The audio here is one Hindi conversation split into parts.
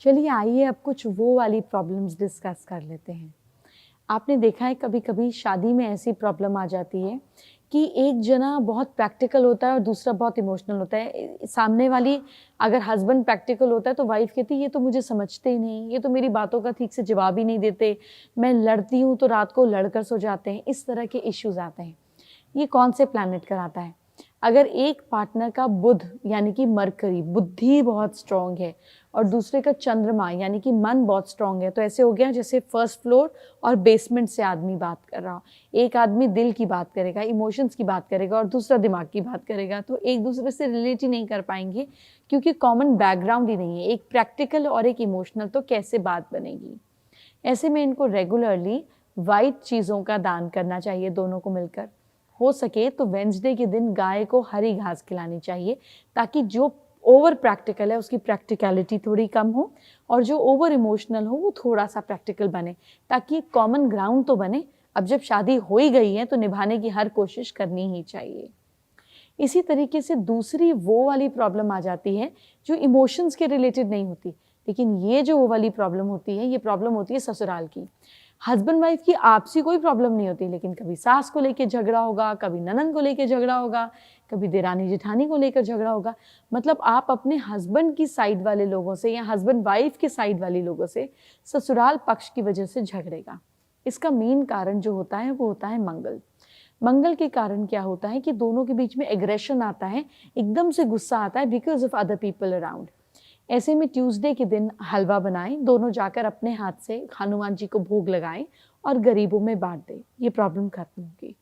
चलिए आइए अब कुछ वो वाली प्रॉब्लम्स डिस्कस कर लेते हैं। आपने देखा है कभी कभी शादी में ऐसी प्रॉब्लम आ जाती है कि एक जना बहुत प्रैक्टिकल होता है और दूसरा बहुत इमोशनल होता है। सामने वाली अगर हस्बैंड प्रैक्टिकल होता है तो वाइफ कहती है ये तो मुझे समझते ही नहीं, ये तो मेरी बातों का ठीक से जवाब ही नहीं देते, मैं लड़ती हूँ तो रात को लड़कर सो जाते हैं। इस तरह के इश्यूज आते हैं। ये कौन से प्लैनेट कराता है? अगर एक पार्टनर का बुध यानी कि मरकरी बुद्धि बहुत स्ट्रांग है और दूसरे का चंद्रमा यानी कि मन बहुत स्ट्रांग है, तो ऐसे हो गया जैसे फर्स्ट फ्लोर और बेसमेंट से आदमी बात कर रहा हो। एक आदमी दिल की बात करेगा, इमोशंस की बात करेगा और दूसरा दिमाग की बात करेगा, तो एक दूसरे से रिलेट ही नहीं कर पाएंगे क्योंकि कॉमन बैकग्राउंड ही नहीं है। एक प्रैक्टिकल और एक इमोशनल, तो कैसे बात बनेगी? ऐसे में इनको रेगुलरली वाइट चीज़ों का दान करना चाहिए दोनों को मिलकर। हो सके तो वेंसडे के दिन गाय को हरी घास खिलानी चाहिए ताकि जो ओवर प्रैक्टिकल है उसकी प्रैक्टिकलिटी थोड़ी कम हो और जो ओवर इमोशनल हो वो थोड़ा सा प्रैक्टिकल बने, ताकि कॉमन ग्राउंड तो बने। अब जब शादी हो ही गई है तो निभाने की हर कोशिश करनी ही चाहिए। इसी तरीके से दूसरी वो वाली प्रॉब्लम आ जाती है जो इमोशंस के रिलेटेड नहीं होती, लेकिन ये जो वो वाली प्रॉब्लम होती है, ये प्रॉब्लम होती है ससुराल की। हस्बैंड वाइफ की आपसी कोई प्रॉब्लम नहीं होती, लेकिन कभी सास को लेके झगड़ा होगा, कभी ननंद को लेके झगड़ा होगा, कभी देरानी जेठानी को लेकर झगड़ा होगा। मतलब आप अपने हस्बैंड की साइड वाले लोगों से या हस्बैंड वाइफ के साइड वाले लोगों से ससुराल पक्ष की वजह से झगड़ेगा। इसका मेन कारण जो होता है वो होता है मंगल। मंगल के कारण क्या होता है कि दोनों के बीच में एग्रेशन आता है, एकदम से गुस्सा आता है because of other people around. ऐसे में ट्यूसडे के दिन हलवा बनाएं, दोनों जाकर अपने हाथ से हनुमान जी को भोग लगाएं और गरीबों में बांट दें। ये प्रॉब्लम खत्म होगी।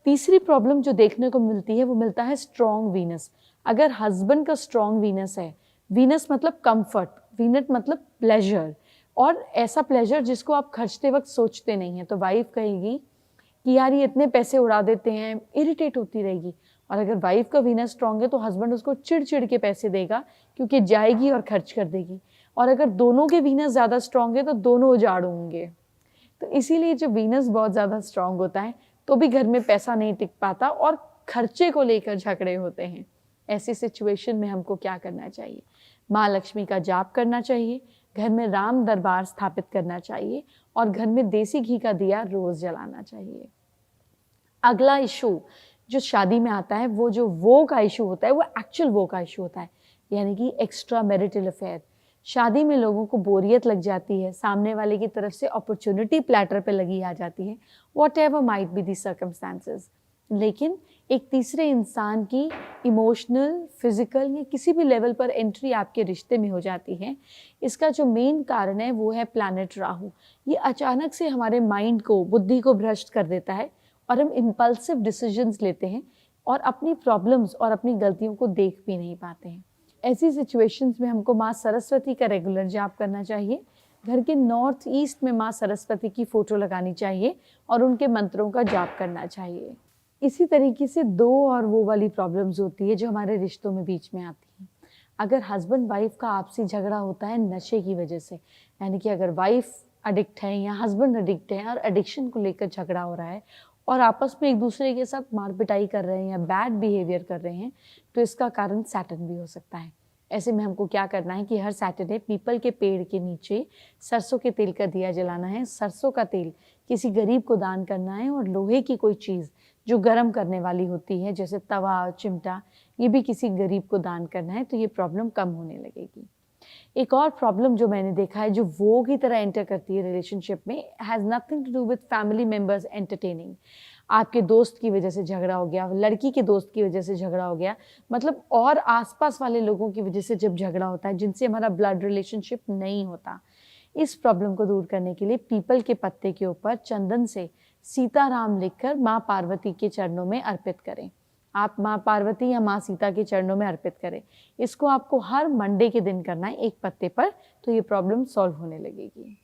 तीसरी प्रॉब्लम जो देखने को मिलती है वो मिलता है स्ट्रॉन्ग वीनस। अगर हस्बैंड का स्ट्रॉन्ग वीनस है, वीनस मतलब कंफर्ट, वीनस मतलब प्लेजर, और ऐसा प्लेजर जिसको आप खर्चते वक्त सोचते नहीं हैं, तो वाइफ कहेगी कि यार ये इतने पैसे उड़ा देते हैं, इरिटेट होती रहेगी। और अगर वाइफ का वीनस स्ट्रांग है तो हस्बैंड उसको चिड़ चिड़ के पैसे देगा क्योंकि जाएगी और खर्च कर देगी। और अगर दोनों के वीनस ज़्यादा स्ट्रांग है तो दोनों उजाड़ होंगे। तो इसीलिए जब वीनस बहुत ज़्यादा स्ट्रांग होता है तो भी घर में पैसा नहीं टिक पाता और खर्चे को लेकर झगड़े होते हैं। ऐसी सिचुएशन में हमको क्या करना चाहिए? माँ लक्ष्मी का जाप करना चाहिए, घर में राम दरबार स्थापित करना चाहिए और घर में देसी घी का दिया रोज जलाना चाहिए। अगला इशू जो शादी में आता है वो का इशू होता है, वो एक्चुअल वो का इशू होता है, यानी कि एक्स्ट्रा मैरिटल अफेयर। शादी में लोगों को बोरियत लग जाती है, सामने वाले की तरफ से अपॉर्चुनिटी प्लेटर पे लगी आ जाती है, what ever might be the circumstances. लेकिन एक तीसरे इंसान की इमोशनल, फिजिकल या किसी भी लेवल पर एंट्री आपके रिश्ते में हो जाती है। इसका जो मेन कारण है वो है प्लैनेट राहु। ये अचानक से हमारे माइंड को, बुद्धि को भ्रष्ट कर देता है और हम इम्पल्सिव डिसीजंस लेते हैं और अपनी प्रॉब्लम्स और अपनी गलतियों को देख भी नहीं पाते हैं। ऐसी सिचुएशंस में हमको माँ सरस्वती का रेगुलर जाप करना चाहिए। घर के नॉर्थ ईस्ट में माँ सरस्वती की फ़ोटो लगानी चाहिए और उनके मंत्रों का जाप करना चाहिए। इसी तरीके से दो और वो वाली प्रॉब्लम्स होती है जो हमारे रिश्तों में बीच में आती हैं। अगर हस्बैंड वाइफ का आपसी झगड़ा होता है नशे की वजह से, यानी कि अगर वाइफ एडिक्ट है या हस्बैंड एडिक्ट है और एडिक्शन को लेकर झगड़ा हो रहा है और आपस में एक दूसरे के साथ मार पिटाई कर रहे हैं या बैड बिहेवियर कर रहे हैं, तो इसका कारण सैटर्न भी हो सकता है। ऐसे में हमको क्या करना है कि हर सैटरडे पीपल के पेड़ के नीचे सरसों के तेल का दिया जलाना है। सरसों का तेल किसी गरीब को दान करना है और लोहे की कोई चीज़ जो गर्म करने वाली होती है जैसे तवा, चिमटा, ये भी किसी गरीब को दान करना है, तो ये प्रॉब्लम कम होने लगेगी। एक और प्रॉब्लम जो मैंने देखा है जो वो की तरह एंटर करती है रिलेशनशिप में, has nothing to do with family members entertaining. आपके दोस्त की वजह से झगड़ा हो गया, लड़की के दोस्त की वजह से झगड़ा हो गया, मतलब और आसपास वाले लोगों की वजह से जब झगड़ा होता है जिनसे हमारा ब्लड रिलेशनशिप नहीं होता। इस प्रॉब्लम को दूर करने के लिए पीपल के पत्ते के ऊपर चंदन से सीताराम लिखकर माँ पार्वती के चरणों में अर्पित करें। आप माँ पार्वती या माँ सीता के चरणों में अर्पित करें। इसको आपको हर मंडे के दिन करना है एक पत्ते पर, तो ये प्रॉब्लम सॉल्व होने लगेगी।